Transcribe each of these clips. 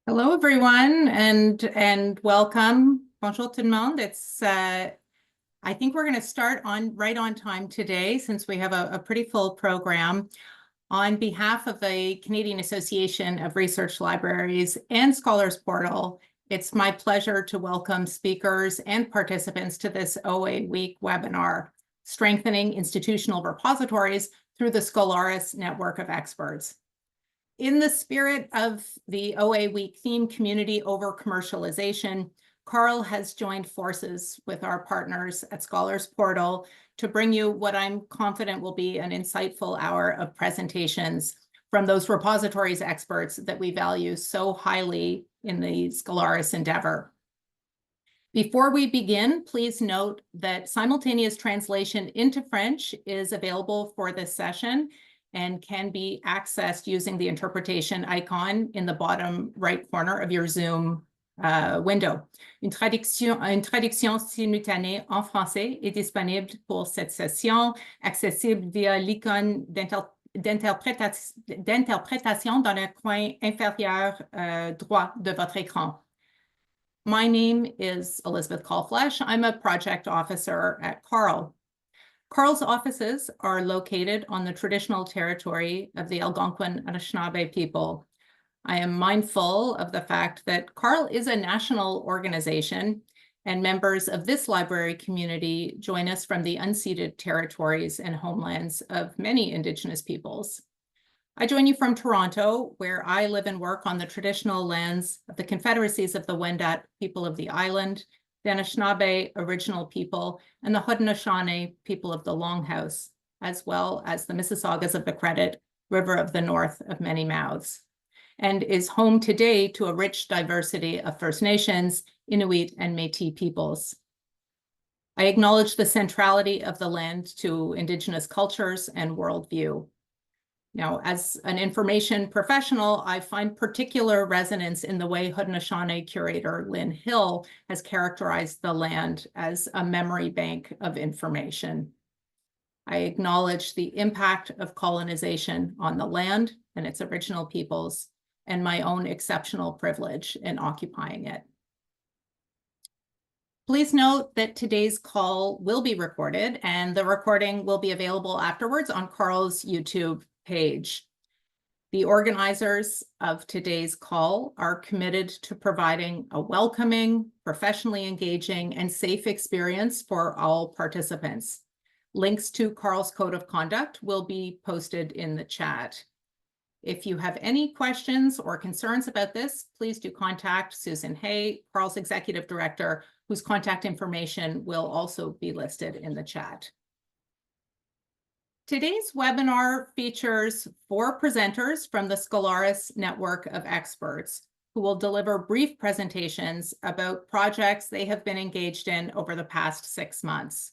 Hello, everyone, and welcome. Bonjour tout le monde. I think we're going to start right on time today, since we have a pretty full program. On behalf of the Canadian Association of Research Libraries and Scholars Portal, it's my pleasure to welcome speakers and participants to this OA Week webinar, Strengthening Institutional Repositories through the Scholaris Network of Experts. In the spirit of the OA Week theme, Community Over Commercialization, Carl has joined forces with our partners at Scholars Portal to bring you what I'm confident will be an insightful hour of presentations from those repositories experts that we value so highly in the Scholaris endeavor. Before we begin, please note that simultaneous translation into French is available for this session and can be accessed using the interpretation icon in the bottom right corner of your Zoom window. Une traduction simultanée en français est disponible pour cette session, accessible via l'icône d'interprétation dans le coin inférieur droit de votre écran. My name is Elizabeth Callflesh. I'm a project officer at CARL. CARL's offices are located on the traditional territory of the Algonquin Anishinaabe people. I am mindful of the fact that CARL is a national organization, and members of this library community join us from the unceded territories and homelands of many Indigenous peoples. I join you from Toronto, where I live and work on the traditional lands of the confederacies of the Wendat people of the island, the Anishinaabe original people, and the Haudenosaunee people of the Longhouse, as well as the Mississaugas of the Credit, River of the North of Many Mouths, and is home today to a rich diversity of First Nations, Inuit, and Métis peoples. I acknowledge the centrality of the land to Indigenous cultures and worldview. Now, as an information professional, I find particular resonance in the way Haudenosaunee curator Lynn Hill has characterized the land as a memory bank of information. I acknowledge the impact of colonization on the land and its original peoples, and my own exceptional privilege in occupying it. Please note that today's call will be recorded, and the recording will be available afterwards on CARL's YouTube page. The organizers of today's call are committed to providing a welcoming, professionally engaging, and safe experience for all participants. Links to CARL's Code of Conduct will be posted in the chat. If you have any questions or concerns about this, please do contact Susan Hay, CARL's Executive Director, whose contact information will also be listed in the chat. Today's webinar features 4 presenters from the Scholaris Network of Experts, who will deliver brief presentations about projects they have been engaged in over the past 6 months.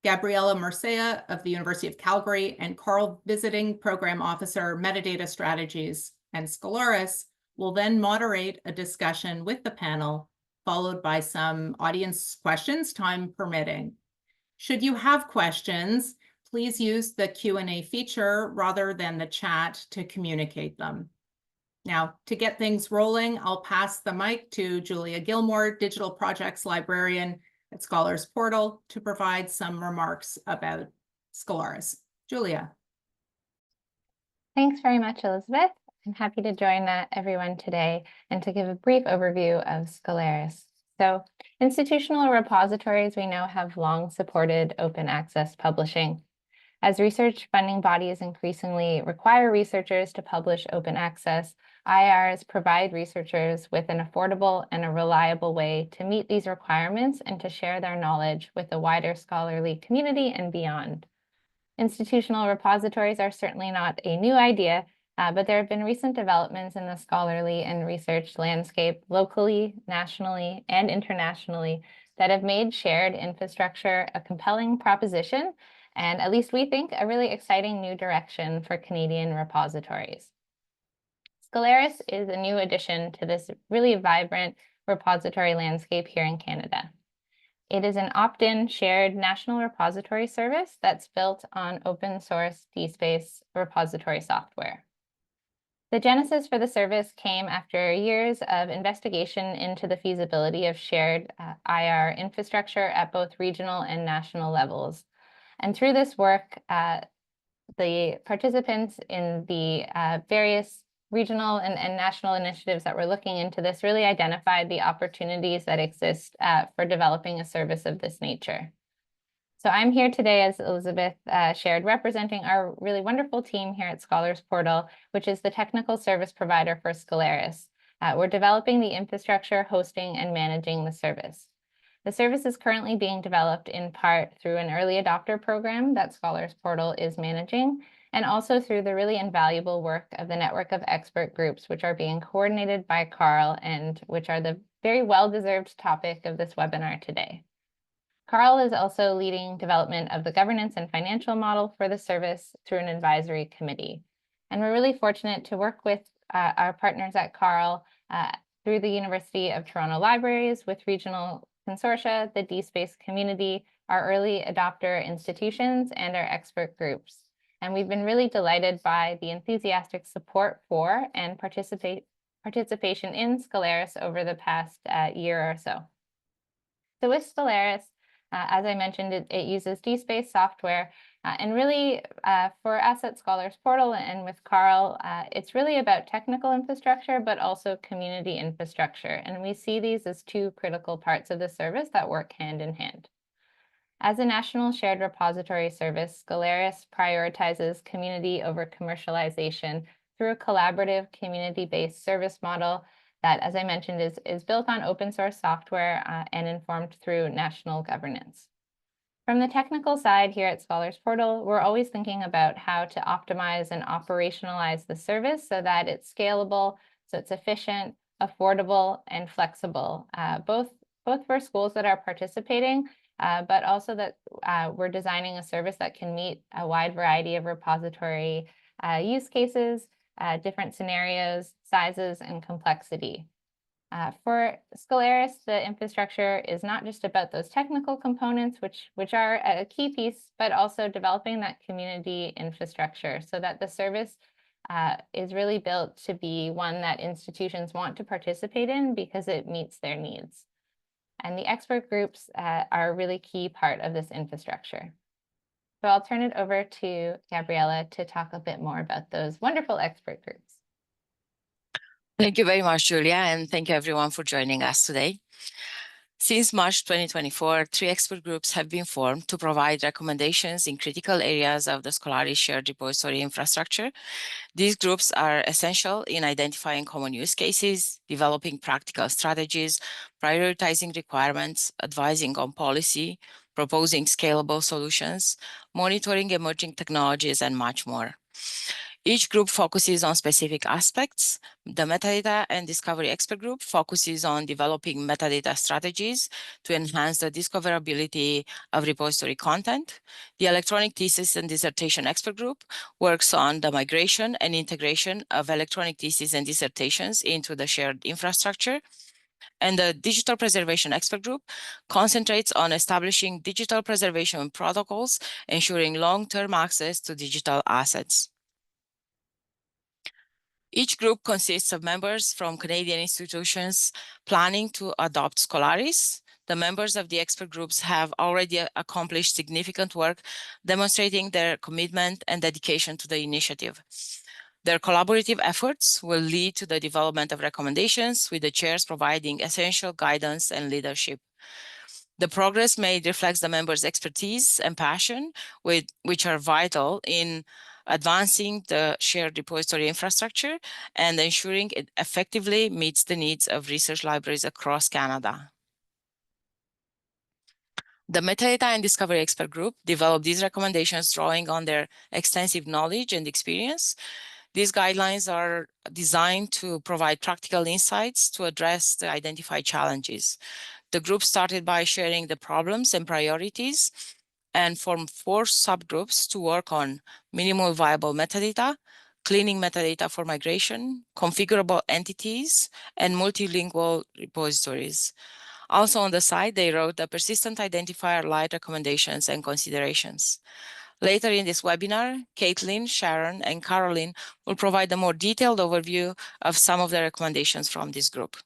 Gabriela Murcia of the University of Calgary and CARL Visiting Program Officer, Metadata Strategies, and Scholaris will then moderate a discussion with the panel, followed by some audience questions, time permitting. Should you have questions, please use the Q&A feature rather than the chat to communicate them. Now, to get things rolling, I'll pass the mic to Julia Gilmore, Digital Projects Librarian at Scholars Portal, to provide some remarks about Scholaris. Julia. Thanks very much, Elizabeth. I'm happy to join everyone today and to give a brief overview of Scholaris. So, institutional repositories we know have long supported open access publishing. As research funding bodies increasingly require researchers to publish open access, IRs provide researchers with an affordable and a reliable way to meet these requirements and to share their knowledge with the wider scholarly community and beyond. Institutional repositories are certainly not a new idea, but there have been recent developments in the scholarly and research landscape locally, nationally, and internationally that have made shared infrastructure a compelling proposition, and at least we think a really exciting new direction for Canadian repositories. Scholaris is a new addition to this really vibrant repository landscape here in Canada. It is an opt-in shared national repository service that's built on open source DSpace repository software. The genesis for the service came after years of investigation into the feasibility of shared IR infrastructure at both regional and national levels. And through this work, the participants in the various regional and national initiatives that were looking into this really identified the opportunities that exist for developing a service of this nature. So I'm here today, as Elizabeth shared, representing our really wonderful team here at Scholars Portal, which is the technical service provider for Scholaris. We're developing the infrastructure, hosting, and managing the service. The service is currently being developed in part through an early adopter program that Scholars Portal is managing, and also through the really invaluable work of the network of expert groups, which are being coordinated by Carl and which are the very well-deserved topic of this webinar today. Carl is also leading development of the governance and financial model for the service through an advisory committee. And we're really fortunate to work with our partners at Carl through the University of Toronto Libraries with regional consortia, the DSpace community, our early adopter institutions, and our expert groups. And we've been really delighted by the enthusiastic support for and participation in Scholaris over the past year or so. So with Scholaris, as I mentioned, it uses DSpace software, and really for us at Scholars Portal and with Carl, it's really about technical infrastructure, but also community infrastructure. And we see these as two critical parts of the service that work hand in hand. As a national shared repository service, Scholaris prioritizes community over commercialization through a collaborative community-based service model that, as I mentioned, is built on open source software and informed through national governance. From the technical side here at Scholars Portal, we're always thinking about how to optimize and operationalize the service so that it's scalable, so it's efficient, affordable, and flexible, both for schools that are participating, but also that we're designing a service that can meet a wide variety of repository use cases, different scenarios, sizes, and complexity. For Scholaris, the infrastructure is not just about those technical components, which are a key piece, but also developing that community infrastructure so that the service is really built to be one that institutions want to participate in because it meets their needs. And the expert groups are a really key part of this infrastructure. So I'll turn it over to Gabriella to talk a bit more about those wonderful expert groups. Thank you very much, Julia, and thank you everyone for joining us today. Since March 2024, 3 expert groups have been formed to provide recommendations in critical areas of the Scholaris shared repository infrastructure. These groups are essential in identifying common use cases, developing practical strategies, prioritizing requirements, advising on policy, proposing scalable solutions, monitoring emerging technologies, and much more. Each group focuses on specific aspects. The Metadata and Discovery Expert Group focuses on developing metadata strategies to enhance the discoverability of repository content. The Electronic Thesis and Dissertation Expert Group works on the migration and integration of electronic theses and dissertations into the shared infrastructure. And the Digital Preservation Expert Group concentrates on establishing digital preservation protocols, ensuring long-term access to digital assets. Each group consists of members from Canadian institutions planning to adopt Scholaris. The members of the expert groups have already accomplished significant work, demonstrating their commitment and dedication to the initiative. Their collaborative efforts will lead to the development of recommendations, with the chairs providing essential guidance and leadership. The progress made reflects the members' expertise and passion, which are vital in advancing the shared repository infrastructure and ensuring it effectively meets the needs of research libraries across Canada. The Metadata and Discovery Expert Group developed these recommendations drawing on their extensive knowledge and experience. These guidelines are designed to provide practical insights to address the identified challenges. The group started by sharing the problems and priorities and formed 4 subgroups to work on minimal viable metadata, cleaning metadata for migration, configurable entities, and multilingual repositories. Also on the side, they wrote the persistent identifier light recommendations and considerations. Later in this webinar, Caitlin, Sharon, and Caroline will provide a more detailed overview of some of the recommendations from this group.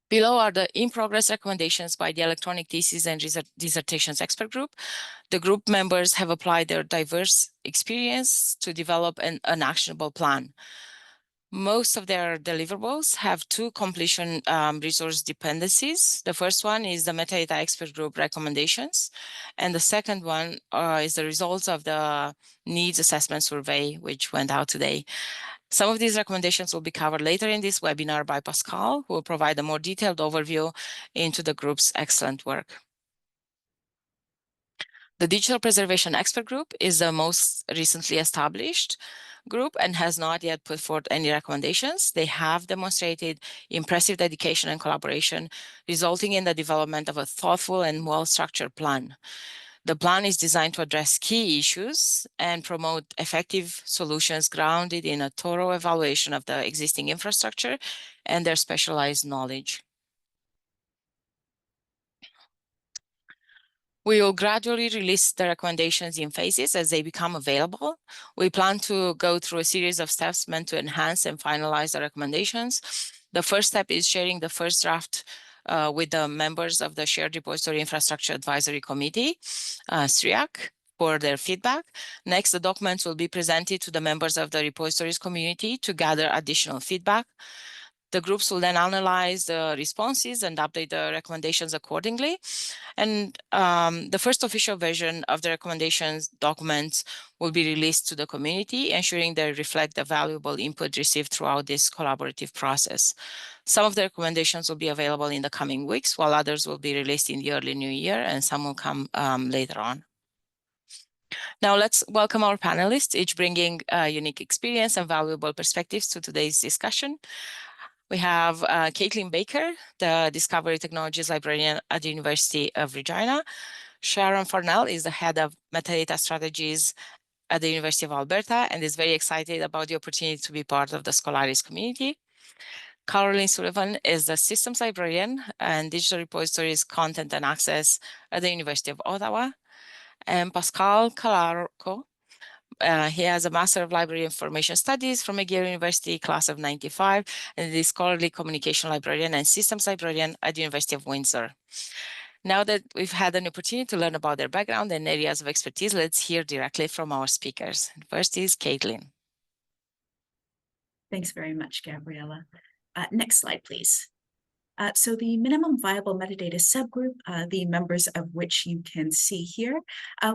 Below are the in-progress recommendations by the Electronic Thesis and Dissertations Expert Group. The group members have applied their diverse experience to develop an actionable plan. Most of their deliverables have two completion resource dependencies. The first one is the Metadata Expert Group recommendations, and the second one is the results of the needs assessment survey, which went out today. Some of these recommendations will be covered later in this webinar by Pascal, who will provide a more detailed overview into the group's excellent work. The Digital Preservation Expert Group is the most recently established group and has not yet put forth any recommendations. They have demonstrated impressive dedication and collaboration, resulting in the development of a thoughtful and well-structured plan. The plan is designed to address key issues and promote effective solutions grounded in a thorough evaluation of the existing infrastructure and their specialized knowledge. We will gradually release the recommendations in phases as they become available. We plan to go through a series of steps meant to enhance and finalize the recommendations. The first step is sharing the first draft with the members of the Shared Repository Infrastructure Advisory Committee, SRIAC, for their feedback. Next, the documents will be presented to the members of the repositories community to gather additional feedback. The groups will then analyze the responses and update the recommendations accordingly. And the first official version of the recommendations documents will be released to the community, ensuring they reflect the valuable input received throughout this collaborative process. Some of the recommendations will be available in the coming weeks, while others will be released in the early new year, and some will come later on. Now let's welcome our panelists, each bringing unique experience and valuable perspectives to today's discussion. We have Caitlin Baker, the Discovery Technologies Librarian at the University of Regina. Sharon Farnell is the head of Metadata Strategies at the University of Alberta and is very excited about the opportunity to be part of the Scholaris community. Caroline Sullivan is the Systems Librarian and Digital Repositories Content and Access at the University of Ottawa. And Pascal Calarco, he has a Master of Library Information Studies from McGill University, class of '95, and is Scholarly Communication Librarian and Systems Librarian at the University of Windsor. Now that we've had an opportunity to learn about their background and areas of expertise, let's hear directly from our speakers. First is Caitlin. Thanks very much, Gabriella. Next slide, please. So the minimum viable metadata subgroup, the members of which you can see here,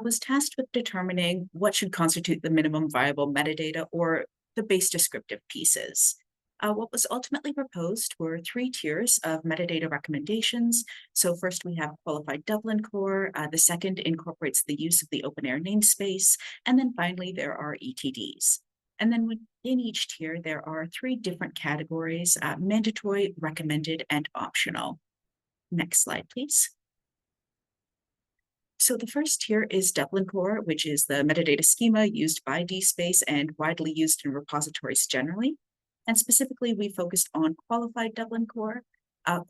was tasked with determining what should constitute the minimum viable metadata or the base descriptive pieces. What was ultimately proposed were 3 tiers of metadata recommendations. So first we have qualified Dublin core, the second incorporates the use of the open air namespace, and then finally there are ETDs. And then within each tier, there are 3 different categories, mandatory, recommended, and optional. Next slide, please. So the first tier is Dublin core, which is the metadata schema used by DSpace and widely used in repositories generally. And specifically, we focused on qualified Dublin core.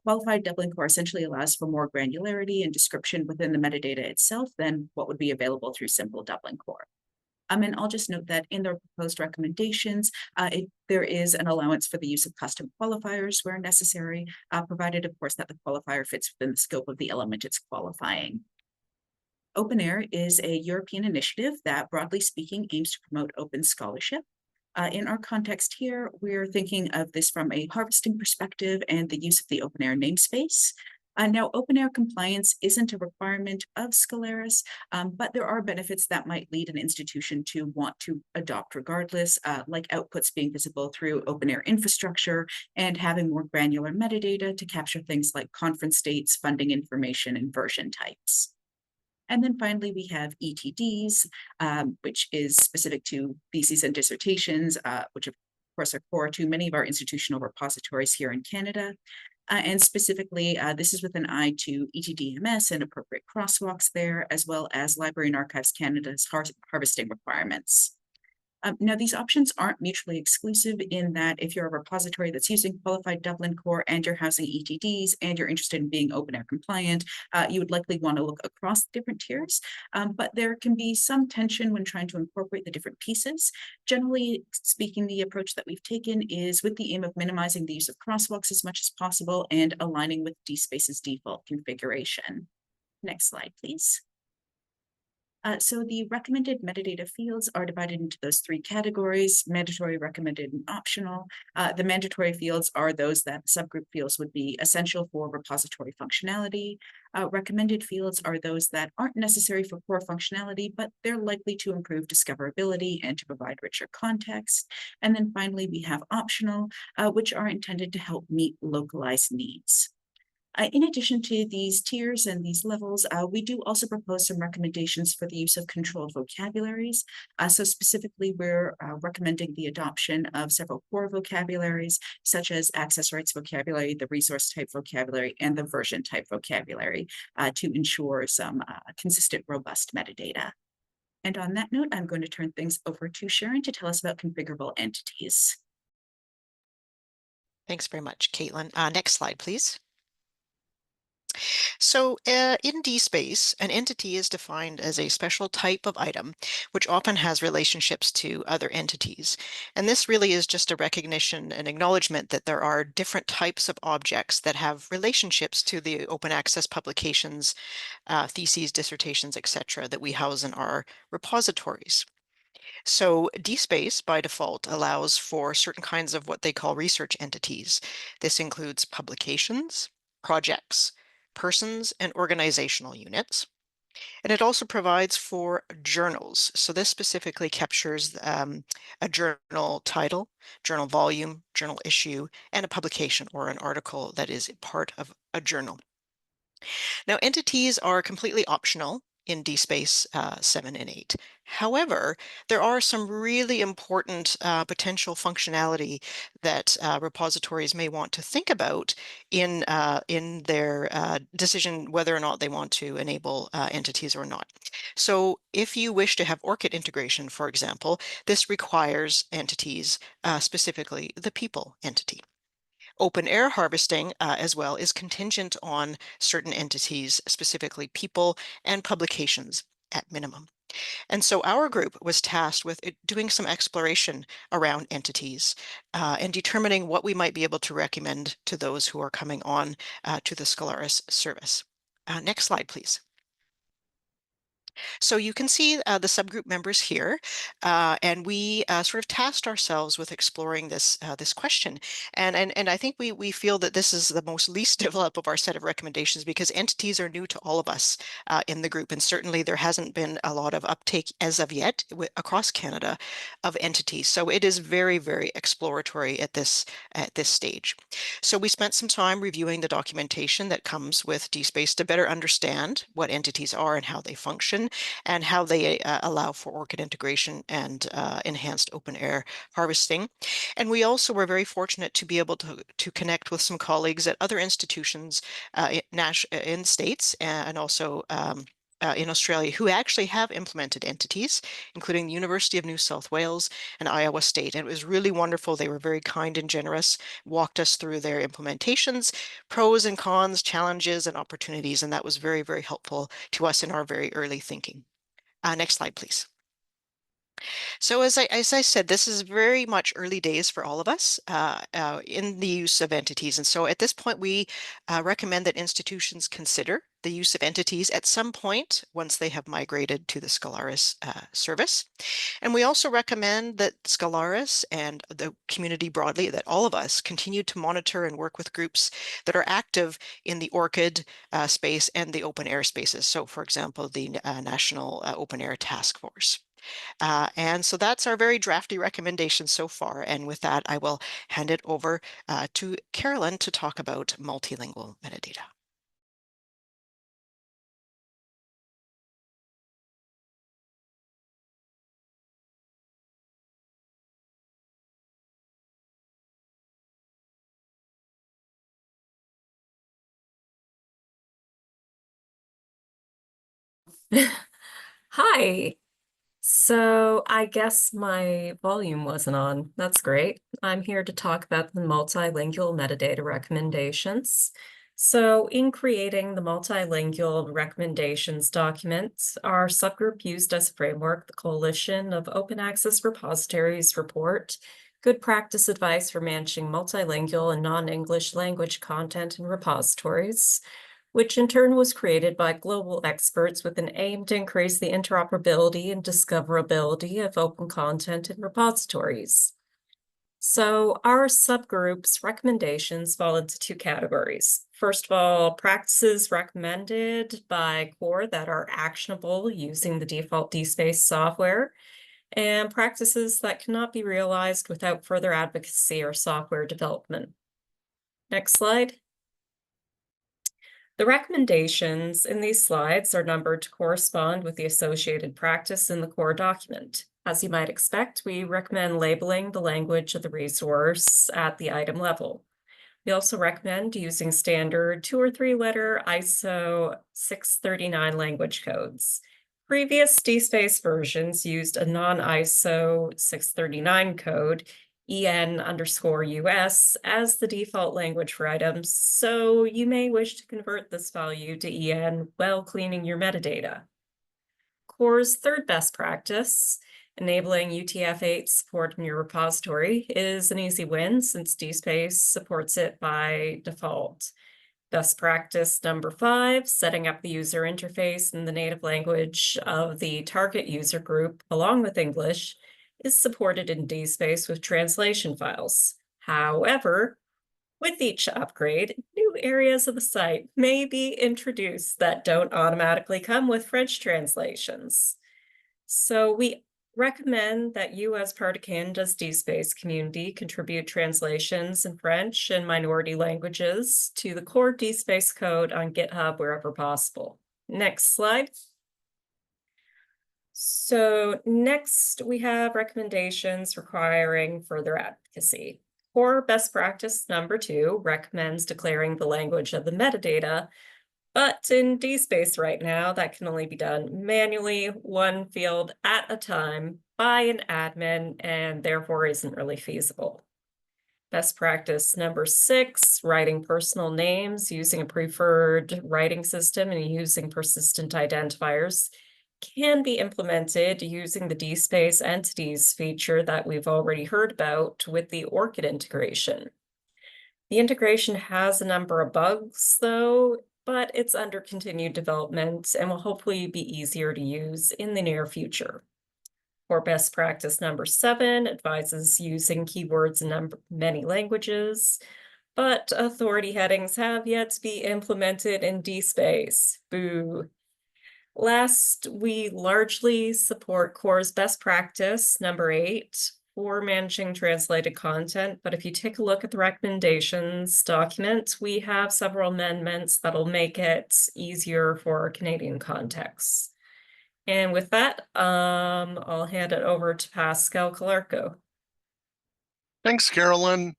Qualified Dublin core essentially allows for more granularity and description within the metadata itself than what would be available through simple Dublin core. And I'll just note that in the proposed recommendations, there is an allowance for the use of custom qualifiers where necessary, provided, of course, that the qualifier fits within the scope of the element it's qualifying. Open Air is a European initiative that, broadly speaking, aims to promote open scholarship. In our context here, we're thinking of this from a harvesting perspective and the use of the Open Air namespace. Now, open air compliance isn't a requirement of Scholaris, but there are benefits that might lead an institution to want to adopt regardless, like outputs being visible through open air infrastructure and having more granular metadata to capture things like conference dates, funding information, and version types. And then finally, we have ETDs, which is specific to theses and dissertations, which of course are core to many of our institutional repositories here in Canada. And specifically, this is with an eye to ETDMS and appropriate crosswalks there, as well as Library and Archives Canada's harvesting requirements. Now, these options aren't mutually exclusive in that if you're a repository that's using qualified Dublin Core and you're housing ETDs and you're interested in being open air compliant, you would likely want to look across the different tiers. But there can be some tension when trying to incorporate the different pieces. Generally speaking, the approach that we've taken is with the aim of minimizing the use of crosswalks as much as possible and aligning with DSpace's default configuration. Next slide, please. So the recommended metadata fields are divided into those three categories: mandatory, recommended, and optional. The mandatory fields are those that subgroup feels would be essential for repository functionality. Recommended fields are those that aren't necessary for core functionality, but they're likely to improve discoverability and to provide richer context. And then finally, we have optional, which are intended to help meet localized needs. In addition to these tiers and these levels, we do also propose some recommendations for the use of controlled vocabularies. So specifically, we're recommending the adoption of several core vocabularies, such as access rights vocabulary, the resource type vocabulary, and the version type vocabulary to ensure some consistent, robust metadata. And on that note, I'm going to turn things over to Sharon to tell us about configurable entities. Thanks very much, Caitlin. Next slide, please. So in DSpace, an entity is defined as a special type of item, which often has relationships to other entities. And this really is just a recognition and acknowledgement that there are different types of objects that have relationships to the open access publications, theses, dissertations, etc., that we house in our repositories. So DSpace, by default, allows for certain kinds of what they call research entities. This includes publications, projects, persons, and organizational units. And it also provides for journals. So this specifically captures a journal title, journal volume, journal issue, and a publication or an article that is part of a journal. Now, entities are completely optional in DSpace 7 and 8. However, there are some really important potential functionality that repositories may want to think about in their decision whether or not they want to enable entities or not. So if you wish to have ORCID integration, for example, this requires entities, specifically the people entity. Open air harvesting as well is contingent on certain entities, specifically people and publications at minimum. And so our group was tasked with doing some exploration around entities and determining what we might be able to recommend to those who are coming on to the Scholaris service. Next slide, please. So you can see the subgroup members here, and we sort of tasked ourselves with exploring this this question. And I think we feel that this is the most least developed of our set of recommendations because entities are new to all of us in the group, and certainly there hasn't been a lot of uptake as of yet across Canada of entities. So it is very, very exploratory at this stage. So we spent some time reviewing the documentation that comes with DSpace to better understand what entities are and how they function, and how they allow for ORCID integration and enhanced open air harvesting. And we also were very fortunate to be able to connect with some colleagues at other institutions in States and also in Australia who actually have implemented entities, including the University of New South Wales and Iowa State. And it was really wonderful. They were very kind and generous, walked us through their implementations, pros and cons, challenges and opportunities. And that was very, very helpful to us in our very early thinking. Next slide, please. So as I said, this is very much early days for all of us in the use of entities. And so at this point, we recommend that institutions consider the use of entities at some point once they have migrated to the Scholaris service. And we also recommend that Scholaris and the community broadly, that all of us continue to monitor and work with groups that are active in the ORCID space and the open air spaces. So for example, the National Open Air Task Force. And so that's our very drafty recommendation so far. And with that, I will hand it over to Carolyn to talk about multilingual metadata. Hi. So I guess my volume wasn't on. That's great. I'm here to talk about the multilingual metadata recommendations. So in creating the multilingual recommendations document, our subgroup used as a framework the Coalition of Open Access Repositories report, Good Practice Advice for Managing Multilingual and Non-English Language Content in Repositories, which in turn was created by global experts with an aim to increase the interoperability and discoverability of open content in repositories. So our subgroup's recommendations fall into two categories. First of all, practices recommended by core that are actionable using the default DSpace software, and practices that cannot be realized without further advocacy or software development. Next slide. The recommendations in these slides are numbered to correspond with the associated practice in the core document. As you might expect, we recommend labeling the language of the resource at the item level. We also recommend using standard 2 or 3 letter ISO 639 language codes. Previous DSpace versions used a non-ISO 639 code, EN_US, as the default language for items, so you may wish to convert this value to EN while cleaning your metadata. Core's third best practice, enabling UTF-8 support in your repository, is an easy win since DSpace supports it by default. Best practice number 5, setting up the user interface in the native language of the target user group along with English, is supported in DSpace with translation files. However, with each upgrade, new areas of the site may be introduced that don't automatically come with French translations. So we recommend that you, as part of Canada's DSpace community, contribute translations in French and minority languages to the core DSpace code on GitHub wherever possible. Next slide. So next we have recommendations requiring further advocacy. Core best practice number 2 recommends declaring the language of the metadata, but in DSpace right now, that can only be done manually, one field at a time by an admin, and therefore isn't really feasible. Best practice number 6, writing personal names using a preferred writing system and using persistent identifiers can be implemented using the DSpace entities feature that we've already heard about with the ORCID integration. The integration has a number of bugs, though, but it's under continued development and will hopefully be easier to use in the near future. For best practice number 7, advises using keywords in many languages, but authority headings have yet to be implemented in DSpace. Boo. Last, we largely support Core's best practice number 8 for managing translated content, but if you take a look at the recommendations document, we have several amendments that'll make it easier for our Canadian contexts. And with that, I'll hand it over to Pascal Calarco. Thanks, Carolyn.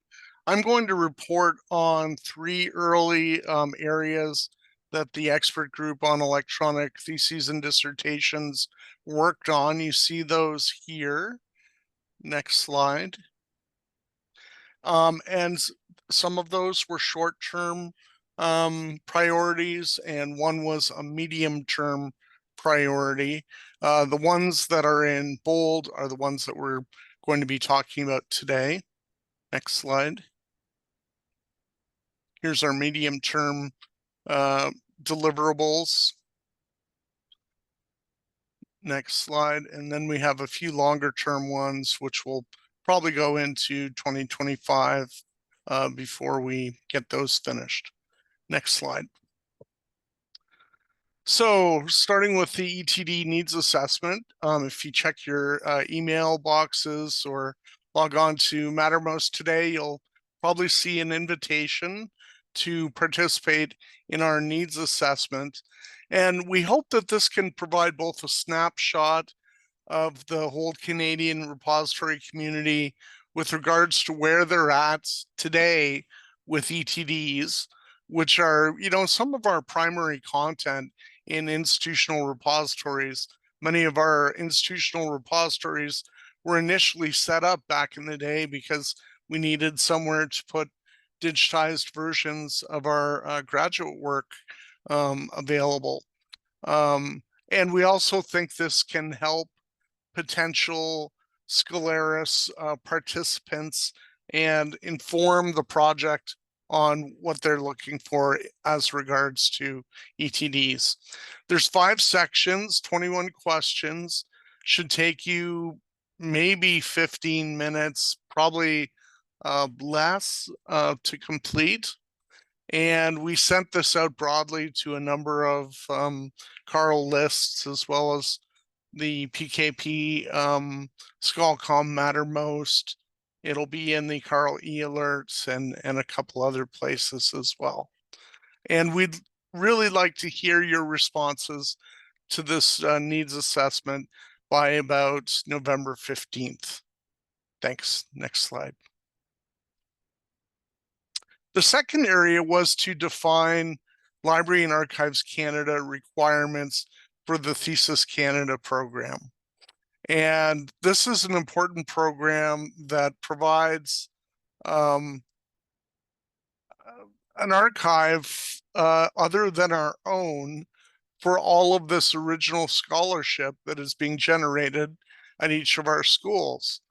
I'm going to report on 3 early areas that the expert group on electronic theses and dissertations worked on. You see those here. Next slide. And some of those were short-term priorities, and one was a medium-term priority. The ones that are in bold are the ones that we're going to be talking about today. Next slide. Here's our medium-term deliverables. Next slide. And then we have a few longer-term ones, which will probably go into 2025 before we get those finished. Next slide. So starting with the ETD needs assessment, if you check your email boxes or log on to Mattermost today, you'll probably see an invitation to participate in our needs assessment. And we hope that this can provide both a snapshot of the whole Canadian repository community with regards to where they're at today with ETDs, which are, some of our primary content in institutional repositories Many of our institutional repositories were initially set up back in the day because we needed somewhere to put digitized versions of our graduate work available. And we also think this can help potential Scholaris participants and inform the project on what they're looking for as regards to ETDs. There's 5 sections, 21 questions, should take you maybe 15 minutes, probably less to complete. And we sent this out broadly to a number of Carl lists, as well as the PKP, Scalcom Mattermost. It'll be in the Carl e-alerts and a couple other places as well. And we'd really like to hear your responses to this needs assessment by about November 15th. Thanks. Next slide. The second area was to define Library and Archives Canada requirements for the Thesis Canada program. And this is an important program that provides an archive other than our own for all of this original scholarship that is being generated at each of our schools.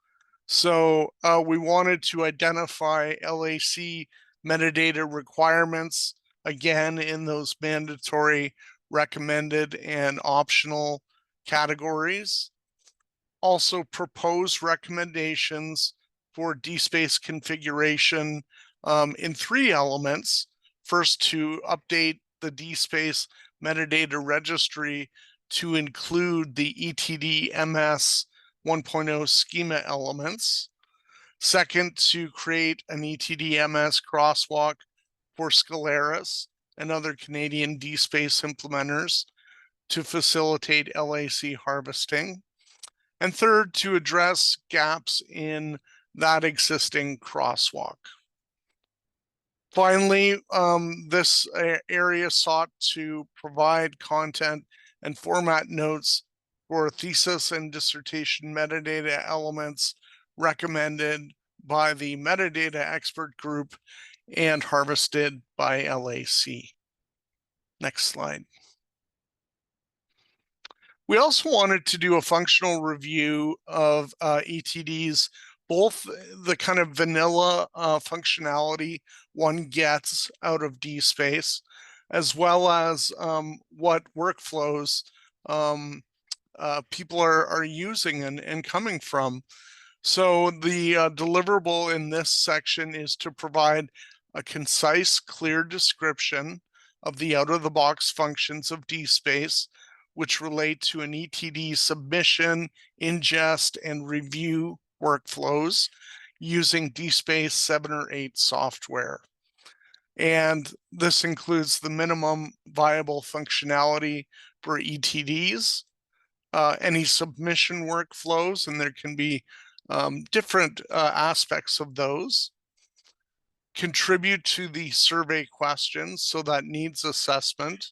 So we wanted to identify LAC metadata requirements, again, in those mandatory, recommended, and optional categories. Also propose recommendations for DSpace configuration in 3 elements. First, to update the DSpace metadata registry to include the ETD MS 1.0 schema elements. Second, to create an ETD-MS crosswalk for Scholaris and other Canadian DSpace implementers to facilitate LAC harvesting. And third, to address gaps in that existing crosswalk. Finally, this area sought to provide content and format notes for thesis and dissertation metadata elements recommended by the metadata expert group and harvested by LAC. Next slide. We also wanted to do a functional review of ETDs, both the kind of vanilla functionality one gets out of DSpace, as well as what workflows people are using and coming from. So the deliverable in this section is to provide a concise, clear description of the out-of-the-box functions of DSpace, which relate to an ETD submission, ingest, and review workflows using DSpace 7 or 8 software. And this includes the minimum viable functionality for ETDs, any submission workflows, and there can be different aspects of those. Contribute to the survey questions, so that needs assessment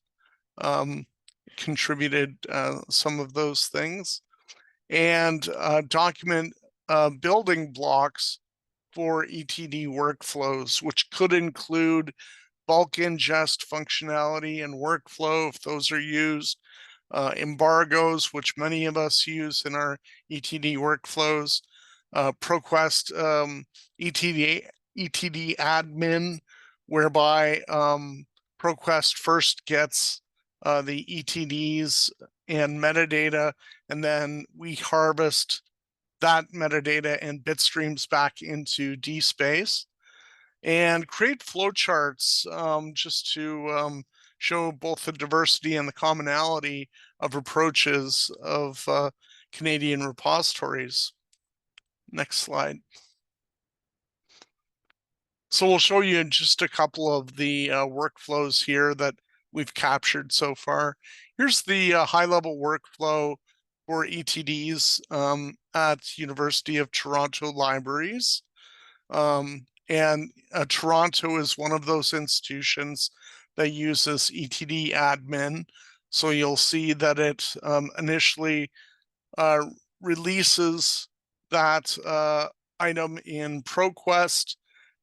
contributed some of those things, and document building blocks for ETD workflows, which could include bulk ingest functionality and workflow if those are used, embargoes, which many of us use in our ETD workflows, ProQuest ETD admin, whereby ProQuest first gets the ETDs and metadata, and then we harvest that metadata and bit streams back into DSpace, and create flowcharts just to show both the diversity and the commonality of approaches of Canadian repositories. Next slide. So we'll show you just a couple of the workflows here that we've captured so far. Here's the high-level workflow for ETDs at University of Toronto Libraries. And Toronto is one of those institutions that uses ETD admin. So you'll see that it initially releases that item in ProQuest,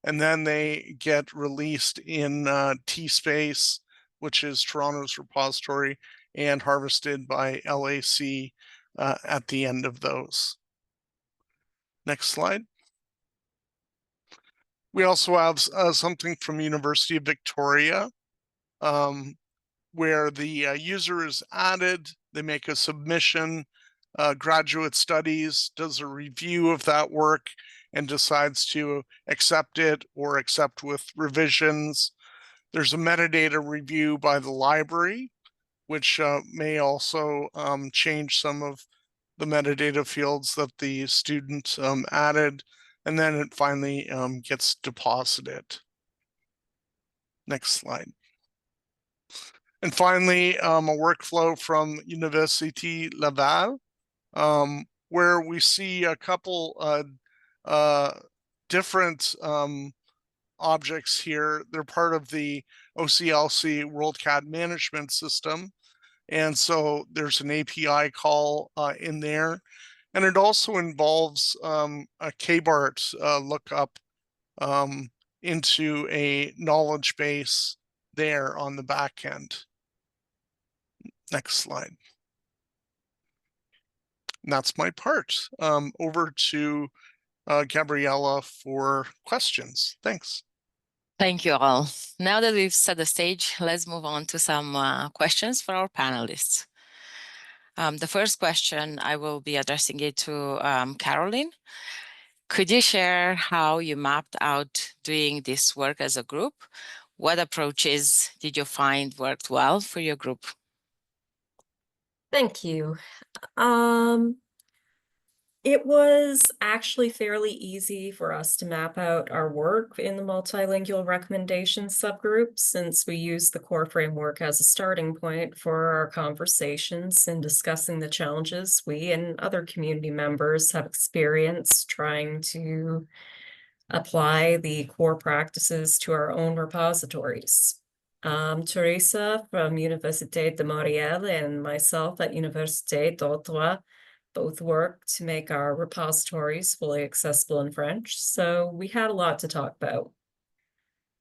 and then they get released in T-Space, which is Toronto's repository, and harvested by LAC at the end of those. Next slide. We also have something from University of Victoria, where the user is added, they make a submission, Graduate Studies does a review of that work and decides to accept it or accept with revisions. There's a metadata review by the library, which may also change some of the metadata fields that the student added, and then it finally gets deposited. Next slide. And finally, a workflow from Université Laval, where we see a couple different objects here. They're part of the OCLC WorldCAD management system. And so there's an API call in there. And it also involves a KBART lookup into a knowledge base there on the back end. Next slide. And that's my part. Over to Gabriella for questions. Thanks. Thank you all. Now that we've set the stage, let's move on to some questions for our panelists. The first question, I will be addressing it to Caroline. Could you share how you mapped out doing this work as a group? What approaches did you find worked well for your group? Thank you. It was actually fairly easy for us to map out our work in the multilingual recommendations subgroup, since we used the core framework as a starting point for our conversations in discussing the challenges we and other community members have experienced trying to apply the core practices to our own repositories. Teresa from Université de Montréal and myself at Université d'Ottawa both work to make our repositories fully accessible in French, so we had a lot to talk about.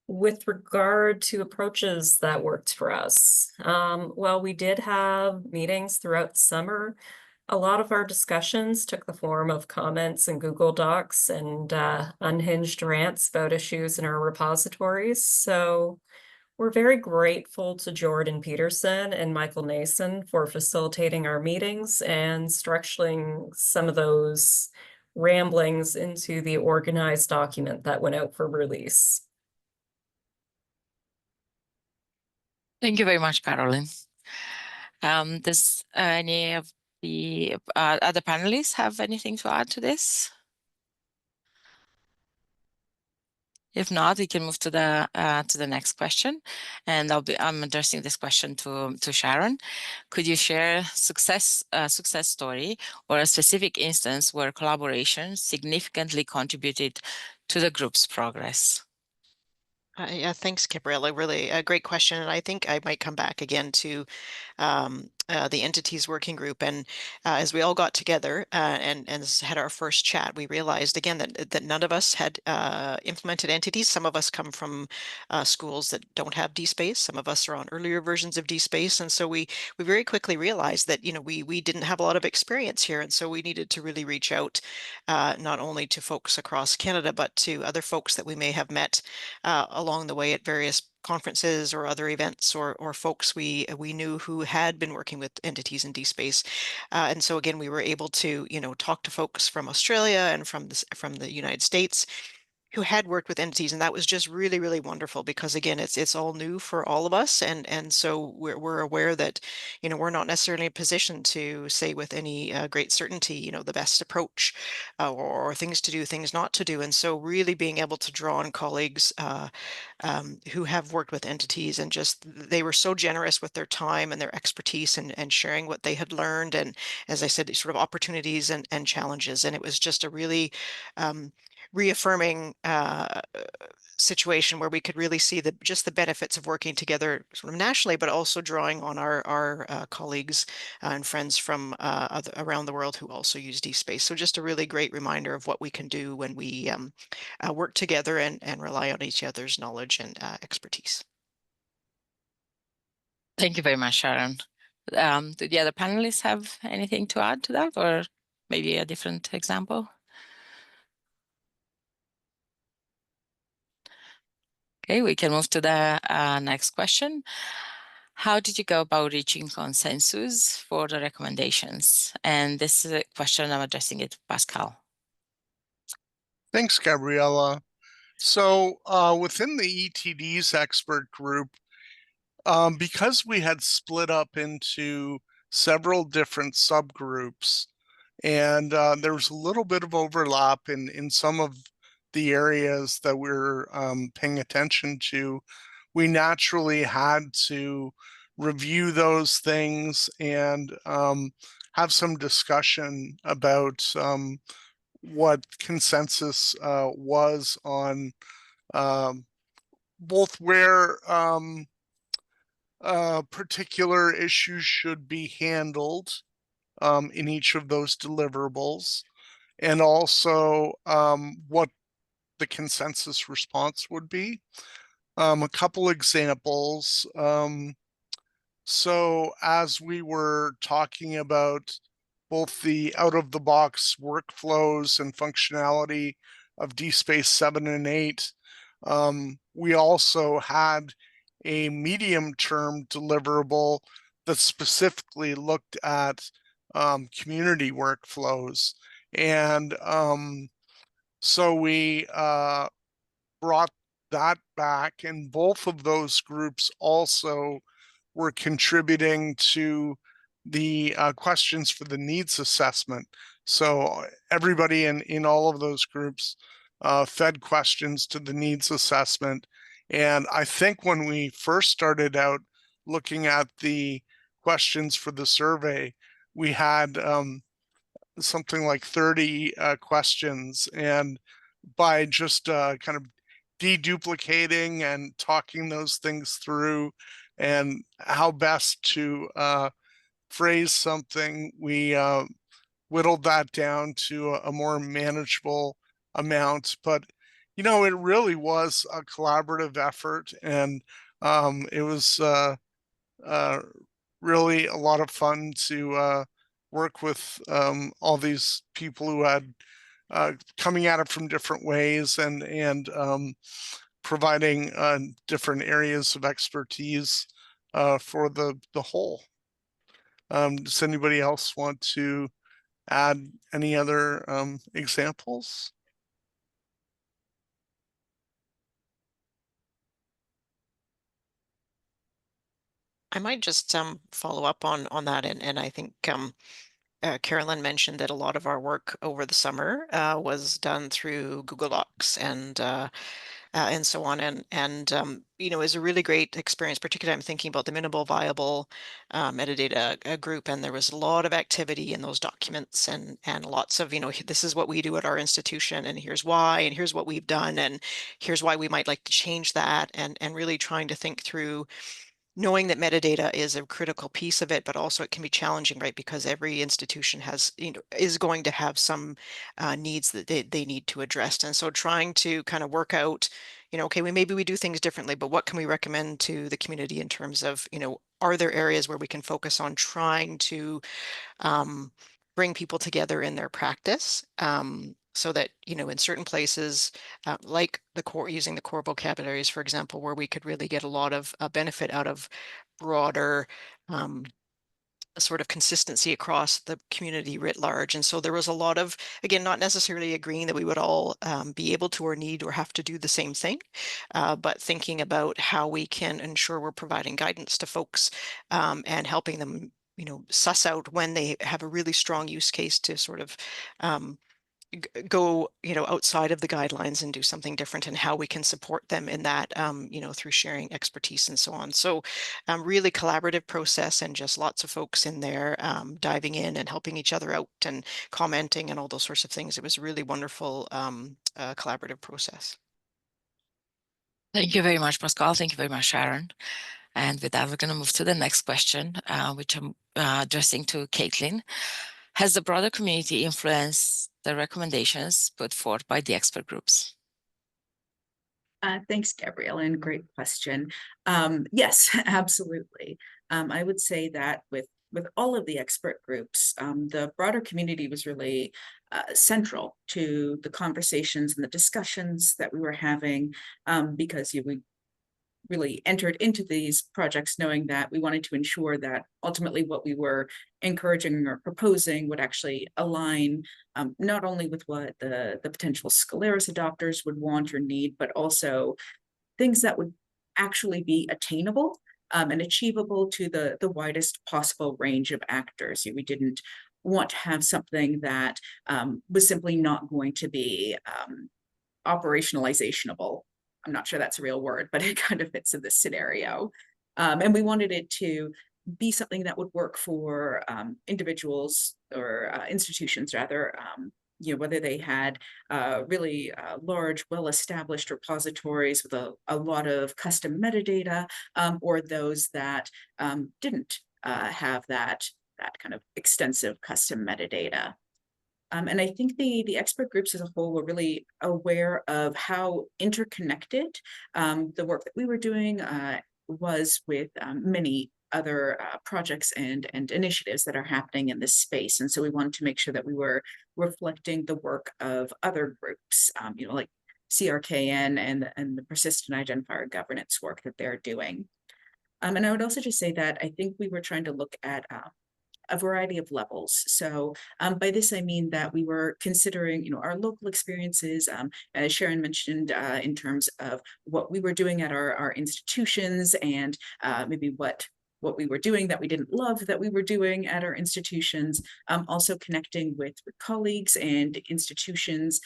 With regard to approaches that worked for us, well, we did have meetings throughout the summer. A lot of our discussions took the form of comments in Google Docs and unhinged rants about issues in our repositories, so we're very grateful to Jordan Peterson and Michael Nason for facilitating our meetings and structuring some of those ramblings into the organized document that went out for release. Thank you very much, Caroline. Does any of the other panelists have anything to add to this? If not, we can move to the next question, and I'm addressing this question to Sharon. Could you share a success story or a specific instance where collaboration significantly contributed to the group's progress? Yeah, thanks, Gabriella. Really a great question, and I think I might come back again to the entities working group. And as we all got together and had our first chat, we realized again that none of us had implemented entities. Some of us come from schools that don't have DSpace. Some of us are on earlier versions of DSpace, and so we very quickly realized that we didn't have a lot of experience here, and so we needed to really reach out not only to folks across Canada but to other folks that we may have met along the way at various conferences or other events, or folks we knew who had been working with entities in DSpace. And so again, we were able to talk to folks from Australia and from the United States who had worked with entities, and that was just really, really wonderful, because again, it's all new for all of us, and so we're aware that we're not necessarily in a position to say with any great certainty the best approach or things to do, things not to do. And so really being able to draw on colleagues who have worked with entities, and just they were so generous with their time and their expertise and sharing what they had learned, and as I said, sort of opportunities and challenges. And it was just a really reaffirming situation where we could really see just the benefits of working together sort of nationally, but also drawing on our colleagues and friends from around the world who also use DSpace. So just a really great reminder of what we can do when we work together and rely on each other's knowledge and expertise. Thank you very much, Sharon. Do the other panelists have anything to add to that, or maybe a different example? Okay, we can move to the next question. How did you go about reaching consensus for the recommendations? And this is a question I'm addressing it to Pascal. Thanks, Gabriella. So within the ETD's expert group, because we had split up into several different subgroups, and there was a little bit of overlap in some of the areas that we're paying attention to, we naturally had to review those things and have some discussion about what consensus was on both where particular issues should be handled in each of those deliverables, and also what the consensus response would be. A couple examples. So as we were talking about both the out-of-the-box workflows and functionality of DSpace 7 and 8, we also had a medium-term deliverable that specifically looked at community workflows. And so we brought that back, and both of those groups also were contributing to the questions for the needs assessment. So everybody in all of those groups fed questions to the needs assessment. And I think when we first started out looking at the questions for the survey, we had something like 30 questions. And by just kind of deduplicating and talking those things through and how best to phrase something, we whittled that down to a more manageable amount. But, you know, it really was a collaborative effort, and it was really a lot of fun to work with all these people who had coming at it from different ways and providing different areas of expertise for the whole. Does anybody else want to add any other examples? I might just follow up on that, and I think Carolyn mentioned that a lot of our work over the summer was done through Google Docs and so on, and you know, is a really great experience. Particularly, I'm thinking about the minimal viable metadata group, and there was a lot of activity in those documents, and lots of, you know, this is what we do at our institution, and here's why, and here's what we've done, and here's why we might like to change that, and really trying to think through, knowing that metadata is a critical piece of it, but also it can be challenging, right? Because every institution has, you know, is going to have some needs that they need to address. And so trying to kind of work out, you know, okay, maybe we do things differently, but what can we recommend to the community in terms of, you know, are there areas where we can focus on trying to bring people together in their practice, so that, you know, in certain places, like the core, using the core vocabularies, for example, where we could really get a lot of benefit out of broader sort of consistency across the community writ large. And so there was a lot of, again, not necessarily agreeing that we would all be able to or need or have to do the same thing, but thinking about how we can ensure we're providing guidance to folks and helping them, you know, suss out when they have a really strong use case to sort of go, you know, outside of the guidelines and do something different, and how we can support them in that, you know, through sharing expertise and so on. So really collaborative process, and just lots of folks in there diving in and helping each other out and commenting and all those sorts of things. It was a really wonderful collaborative process. Thank you very much, Pascal. Thank you very much, Sharon. And with that, we're going to move to the next question, which I'm addressing to Caitlin. Has the broader community influenced the recommendations put forth by the expert groups? Thanks, Gabrielle, and great question. Yes, absolutely. I would say that with all of the expert groups, the broader community was really central to the conversations and the discussions that we were having, because we really entered into these projects knowing that we wanted to ensure that ultimately what we were encouraging or proposing would actually align not only with what the potential Scholaris adopters would want or need, but also things that would actually be attainable and achievable to the widest possible range of actors. We didn't want to have something that was simply not going to be operationalizationable. I'm not sure that's a real word, but it kind of fits in this scenario. And we wanted it to be something that would work for individuals or institutions rather, whether they had really large, well-established repositories with a lot of custom metadata, or those that didn't have that kind of extensive custom metadata. And I think the expert groups as a whole were really aware of how interconnected the work that we were doing was with many other projects and initiatives that are happening in this space. And so we wanted to make sure that we were reflecting the work of other groups, like CRKN and the persistent identifier governance work that they're doing. And I would also just say that I think we were trying to look at a variety of levels. So by this, I mean that we were considering, our local experiences, as Sharon mentioned, in terms of what we were doing at our institutions and maybe what we were doing that we didn't love that we were doing at our institutions, also connecting with colleagues and institutions,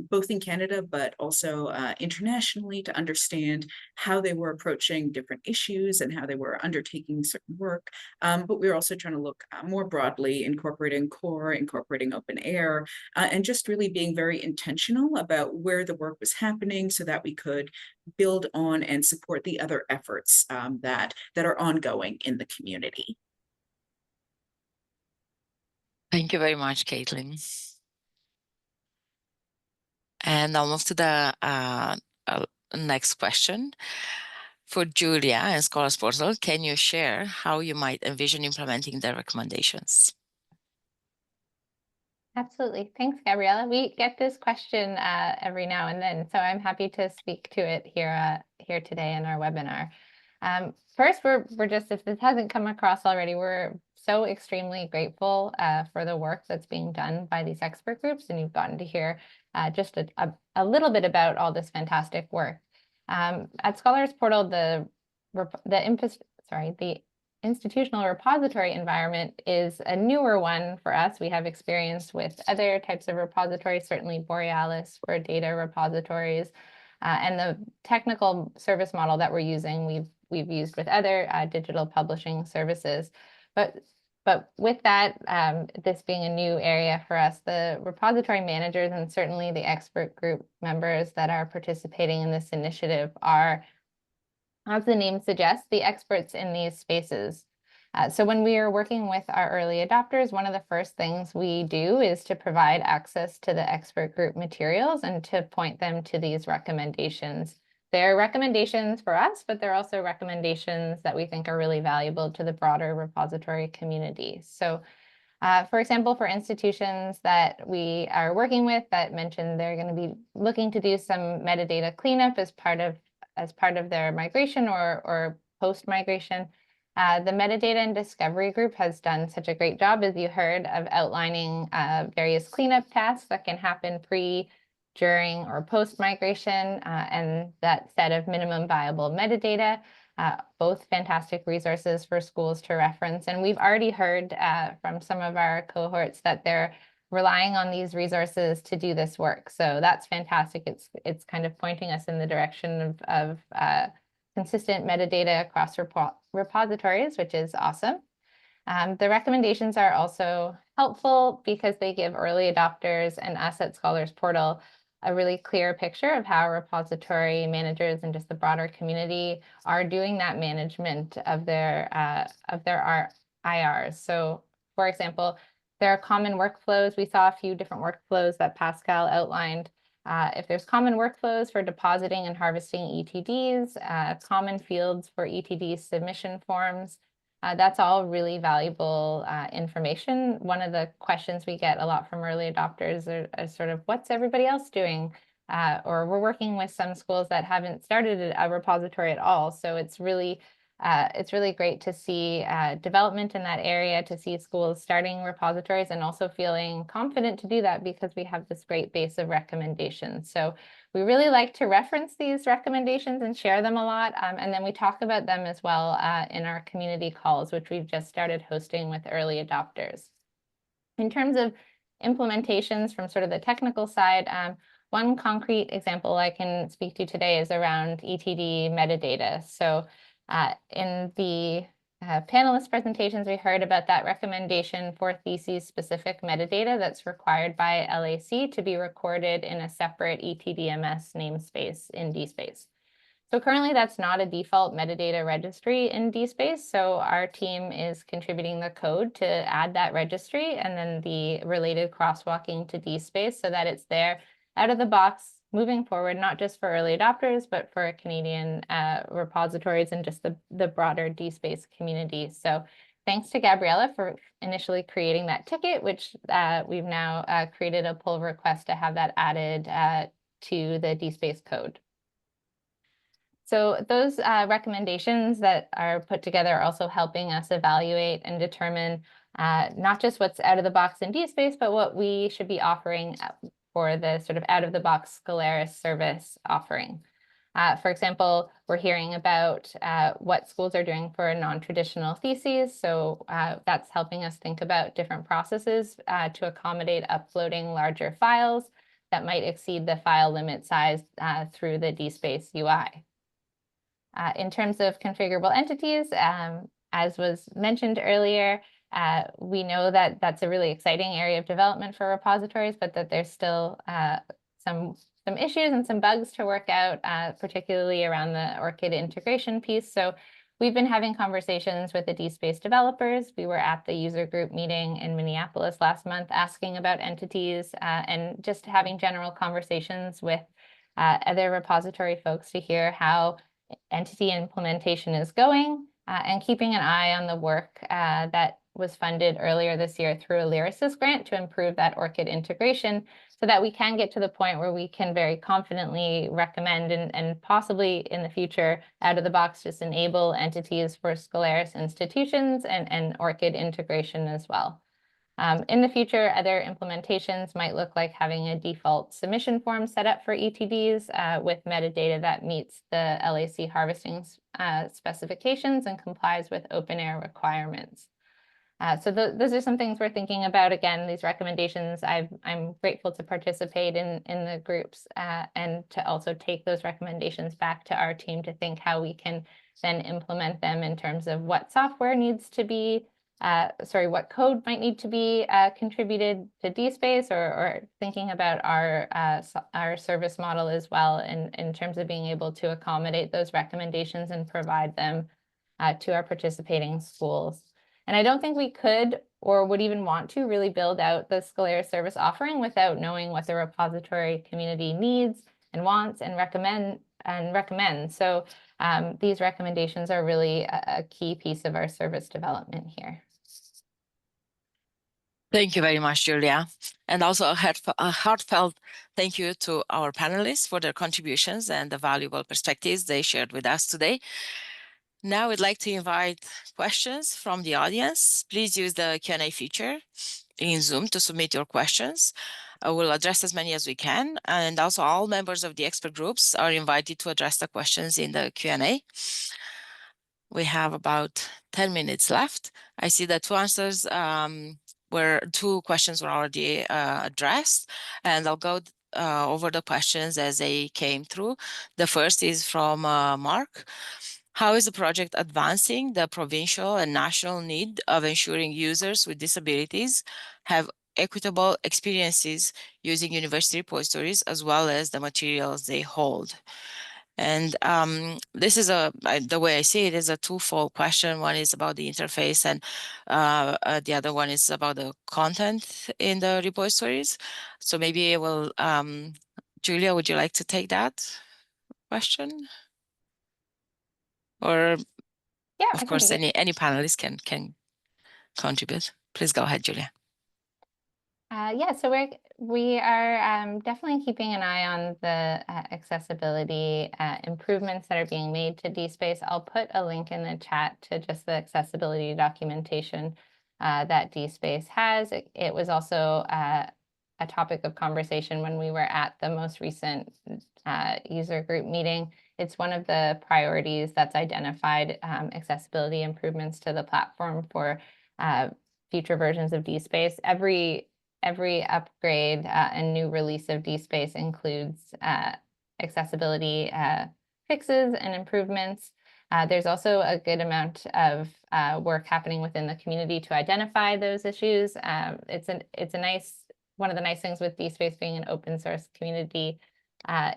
both in Canada, but also internationally, to understand how they were approaching different issues and how they were undertaking certain work. But we were also trying to look more broadly, incorporating core, incorporating open air, and just really being very intentional about where the work was happening so that we could build on and support the other efforts that are ongoing in the community. Thank you very much, Caitlin. And I'll move to the next question. For Julia and Scholars Portal, can you share how you might envision implementing the recommendations? Absolutely. Thanks, Gabriella. We get this question every now and then, so I'm happy to speak to it here today in our webinar. First, we're just, if this hasn't come across already, we're so extremely grateful for the work that's being done by these expert groups, and you've gotten to hear just a little bit about all this fantastic work. At Scholars Portal, the institutional repository environment is a newer one for us. We have experience with other types of repositories, certainly Borealis for data repositories, and the technical service model that we're using, we've used with other digital publishing services. But with that, this being a new area for us, the repository managers and certainly the expert group members that are participating in this initiative are, as the name suggests, the experts in these spaces. So when we are working with our early adopters, one of the first things we do is to provide access to the expert group materials and to point them to these recommendations. They're recommendations for us, but they're also recommendations that we think are really valuable to the broader repository community. So for example, for institutions that we are working with that mentioned they're going to be looking to do some metadata cleanup as part of their migration or post-migration. The metadata and discovery group has done such a great job, as you heard, of outlining various cleanup tasks that can happen pre, during, or post-migration, and that set of minimum viable metadata, both fantastic resources for schools to reference. And we've already heard from some of our cohorts that they're relying on these resources to do this work. So that's fantastic. It's kind of pointing us in the direction of consistent metadata across repositories, which is awesome. The recommendations are also helpful because they give early adopters and us at Scholars Portal a really clear picture of how repository managers and just the broader community are doing that management of their IRs. So, for example, there are common workflows. We saw a few different workflows that Pascal outlined. If there's common workflows for depositing and harvesting ETDs, common fields for ETD submission forms, that's all really valuable information. One of the questions we get a lot from early adopters are sort of, what's everybody else doing? Or we're working with some schools that haven't started a repository at all. So it's really great to see development in that area, to see schools starting repositories and also feeling confident to do that because we have this great base of recommendations. So we really like to reference these recommendations and share them a lot. And then we talk about them as well in our community calls, which we've just started hosting with early adopters. In terms of implementations from sort of the technical side, one concrete example I can speak to today is around ETD metadata. So in the panelist presentations, we heard about that recommendation for thesis-specific metadata that's required by LAC to be recorded in a separate ETDMS namespace in DSpace. So currently, that's not a default metadata registry in DSpace, so our team is contributing the code to add that registry and then the related crosswalking to DSpace so that it's there out of the box moving forward, not just for early adopters, but for Canadian repositories and just the broader DSpace community. So thanks to Gabriella for initially creating that ticket, which we've now created a pull request to have that added to the DSpace code. So those recommendations that are put together are also helping us evaluate and determine not just what's out of the box in DSpace, but what we should be offering for the sort of out-of-the-box Scholaris service offering. For example, we're hearing about what schools are doing for non-traditional theses. So that's helping us think about different processes to accommodate uploading larger files that might exceed the file limit size through the DSpace UI. In terms of configurable entities, as was mentioned earlier, we know that that's a really exciting area of development for repositories, but that there's still some issues and some bugs to work out, particularly around the ORCID integration piece. So we've been having conversations with the DSpace developers. We were at the user group meeting in Minneapolis last month asking about entities and just having general conversations with other repository folks to hear how entity implementation is going and keeping an eye on the work that was funded earlier this year through a Lyrasis grant to improve that ORCID integration so that we can get to the point where we can very confidently recommend and possibly in the future out of the box just enable entities for Scholaris institutions and ORCID integration as well. In the future, other implementations might look like having a default submission form set up for ETDs with metadata that meets the LAC harvesting specifications and complies with open air requirements. So those are some things we're thinking about. Again, these recommendations, I'm grateful to participate in the groups and to also take those recommendations back to our team to think how we can then implement them in terms of what software needs to be, what code might need to be contributed to DSpace or thinking about our service model as well in terms of being able to accommodate those recommendations and provide them to our participating schools. And I don't think we could or would even want to really build out the Scholaris service offering without knowing what the repository community needs and wants and recommends. So these recommendations are really a key piece of our service development here. Thank you very much, Julia. And also a heartfelt thank you to our panelists for their contributions and the valuable perspectives they shared with us today. Now I'd like to invite questions from the audience. Please use the Q&A feature in Zoom to submit your questions. We'll address as many as we can. And also all members of the expert groups are invited to address the questions in the Q&A. We have about 10 minutes left. I see that two questions were already addressed, and I'll go over the questions as they came through. The first is from Mark. How is the project advancing the provincial and national need of ensuring users with disabilities have equitable experiences using university repositories as well as the materials they hold. And this is the way I see it is a twofold question. One is about the interface, and the other one is about the content in the repositories. So maybe I will, Julia, would you like to take that question? Or, Yeah, of course, any panelist can contribute. Please go ahead, Julia. Yeah, so we are definitely keeping an eye on the accessibility improvements that are being made to DSpace. I'll put a link in the chat to just the accessibility documentation that DSpace has. It was also a topic of conversation when we were at the most recent user group meeting. It's one of the priorities that's identified, accessibility improvements to the platform for future versions of DSpace. Every upgrade and new release of DSpace includes accessibility fixes and improvements. There's also a good amount of work happening within the community to identify those issues. It's a nice, one of the nice things with DSpace being an open source community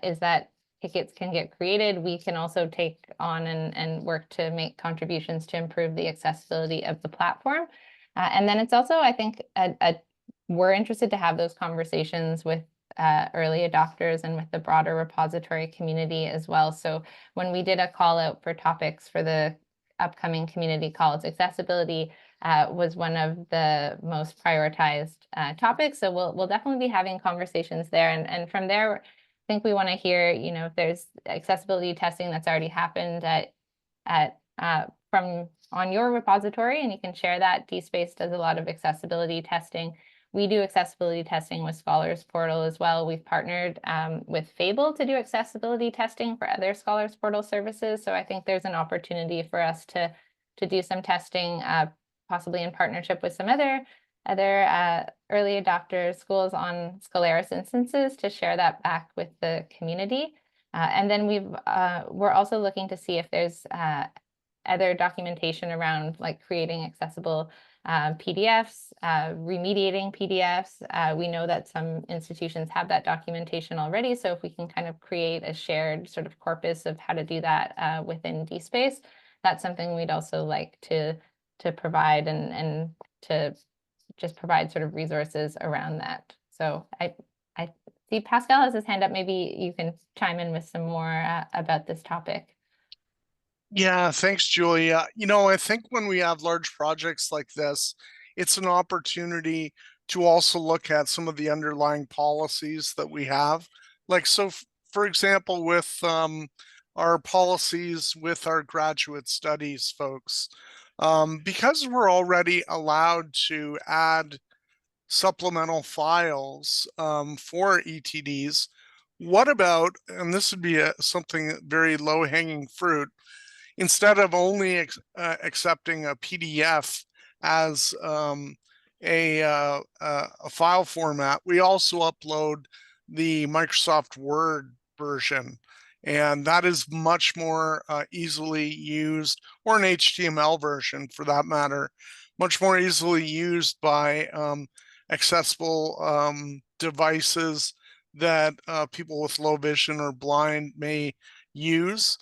is that tickets can get created. We can also take on and work to make contributions to improve the accessibility of the platform. And then it's also, I think, we're interested to have those conversations with early adopters and with the broader repository community as well. So when we did a call out for topics for the upcoming community calls, accessibility was one of the most prioritized topics. So we'll definitely be having conversations there. And from there, I think we want to hear, you know, if there's accessibility testing that's already happened from on your repository, and you can share that. DSpace does a lot of accessibility testing. We do accessibility testing with Scholars Portal as well. We've partnered with Fable to do accessibility testing for other Scholars Portal services. So I think there's an opportunity for us to do some testing, possibly in partnership with some other early adopter schools on Scholaris instances to share that back with the community. And then we're also looking to see if there's other documentation around like creating accessible PDFs, remediating PDFs. We know that some institutions have that documentation already. So if we can kind of create a shared sort of corpus of how to do that within DSpace, that's something we'd also like to provide and to just provide sort of resources around that. So I see Pascal has his hand up. Maybe you can chime in with some more about this topic. Yeah, thanks, Julia. You know, I think when we have large projects like this, it's an opportunity to also look at some of the underlying policies that we have. Like, so for example, with our policies with our graduate studies folks, because we're already allowed to add supplemental files for ETDs, what about, and this would be something very low-hanging fruit, instead of only accepting a PDF as a file format, we also upload the Microsoft Word version. And that is much more easily used, or an HTML version for that matter, much more easily used by accessible devices that people with low vision or blind may use.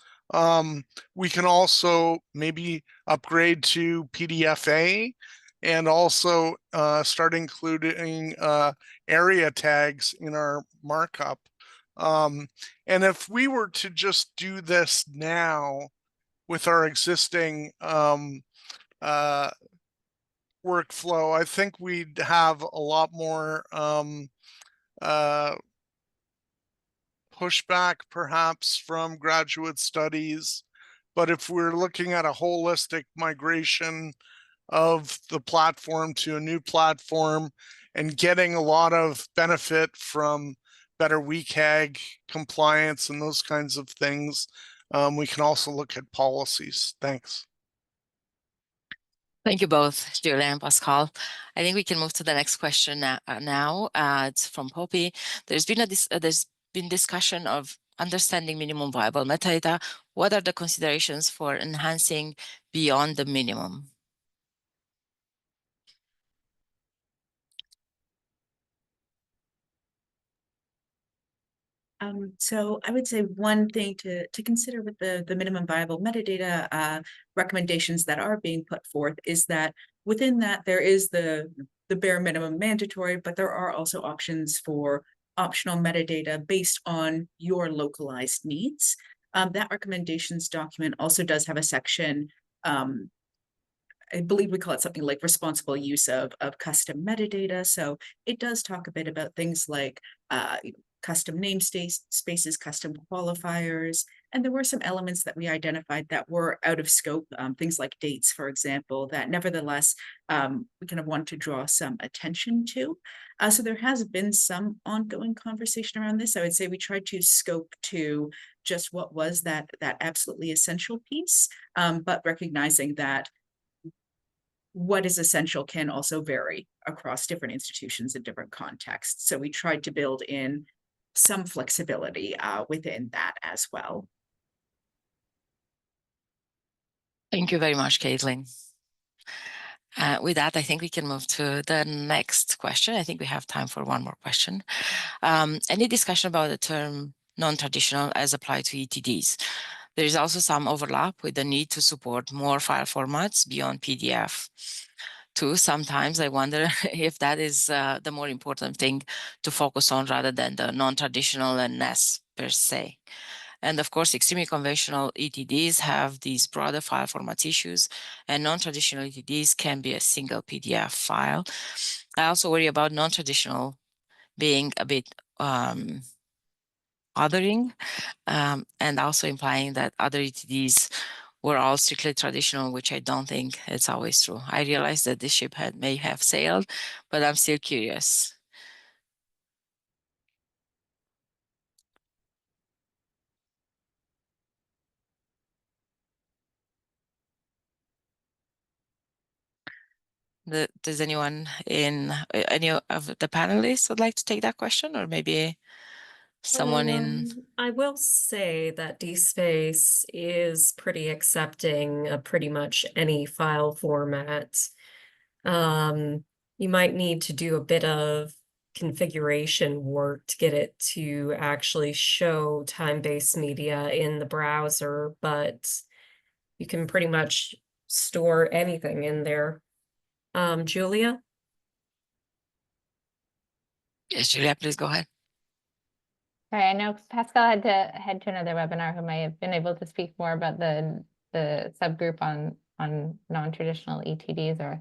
We can also maybe upgrade to PDFA and also start including area tags in our markup. And if we were to just do this now with our existing workflow, I think we'd have a lot more pushback perhaps from graduate studies. But if we're looking at a holistic migration of the platform to a new platform and getting a lot of benefit from better WCAG compliance and those kinds of things, we can also look at policies. Thanks. Thank you both, Julia and Pascal. I think we can move to the next question now. It's from Poppy. There's been discussion of understanding minimum viable metadata. What are the considerations for enhancing beyond the minimum? So I would say one thing to consider with the minimum viable metadata recommendations that are being put forth is that within that there is the bare minimum mandatory, but there are also options for optional metadata based on your localized needs. That recommendations document also does have a section, I believe we call it something like responsible use of custom metadata. So it does talk a bit about things like custom spaces, custom qualifiers, and there were some elements that we identified that were out of scope, things like dates, for example, that nevertheless we kind of want to draw some attention to. So there has been some ongoing conversation around this. I would say we tried to scope to just what was that absolutely essential piece, but recognizing that what is essential can also vary across different institutions in different contexts. So we tried to build in some flexibility within that as well. Thank you very much, Caitlin. With that, I think we can move to the next question. I think we have time for one more question. Any discussion about the term non-traditional as applied to ETDs? There is also some overlap with the need to support more file formats beyond PDF. Too, sometimes I wonder if that is the more important thing to focus on rather than the non-traditional and NES per se. And of course, extremely conventional ETDs have these broader file format issues, and non-traditional ETDs can be a single PDF file. I also worry about non-traditional being a bit othering, and also implying that other ETDs were all strictly traditional, which I don't think it's always true. I realize that this ship may have sailed, but I'm still curious. Does anyone in any of the panelists would like to take that question, or maybe someone in? I will say that DSpace is pretty accepting of pretty much any file format. You might need to do a bit of configuration work to get it to actually show time-based media in the browser, but you can pretty much store anything in there. Julia? Yes, Julia, please go ahead. All right, I know Pascal had to head to another webinar who may have been able to speak more about the subgroup on non-traditional ETDs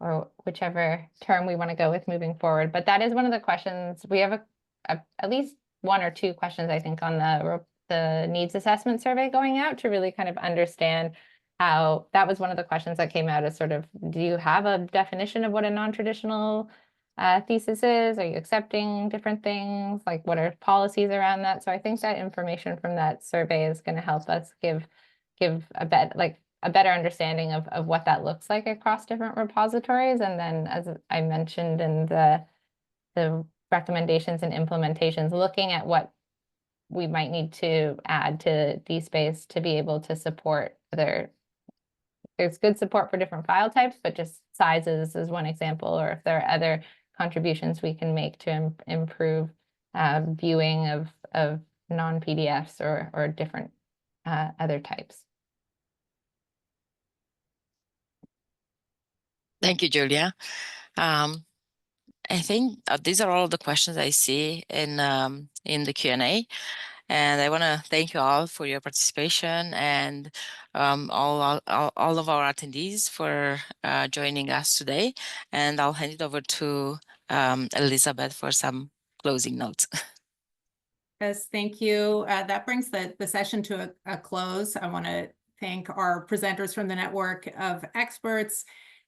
or whichever term we want to go with moving forward. But that is one of the questions. We have at least one or two questions, I think, on the needs assessment survey going out to really kind of understand how that was one of the questions that came out as sort of, do you have a definition of what a non-traditional thesis is? Are you accepting different things? Like, what are policies around that? So I think that information from that survey is going to help us give a better understanding of what that looks like across different repositories. And then, as I mentioned in the recommendations and implementations, looking at what we might need to add to DSpace to be able to support there's good support for different file types, but just sizes is one example, or if there are other contributions we can make to improve viewing of non-PDFs or different other types. Thank you, Julia. I think these are all the questions I see in the Q&A. And I want to thank you all for your participation and all of our attendees for joining us today. And I'll hand it over to Elizabeth for some closing notes. Yes, thank you. That brings the session to a close. I want to thank our presenters from the Network of Experts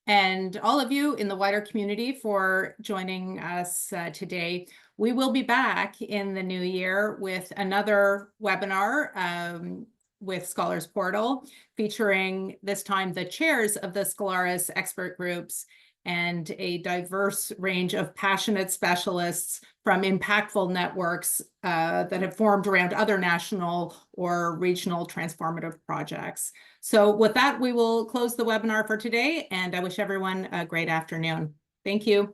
and all of you in the wider community for joining us today. We will be back in the new year with another webinar with Scholars Portal, featuring this time the chairs of the Scholaris expert groups and a diverse range of passionate specialists from impactful networks that have formed around other national or regional transformative projects. So with that, we will close the webinar for today, and I wish everyone a great afternoon. Thank you.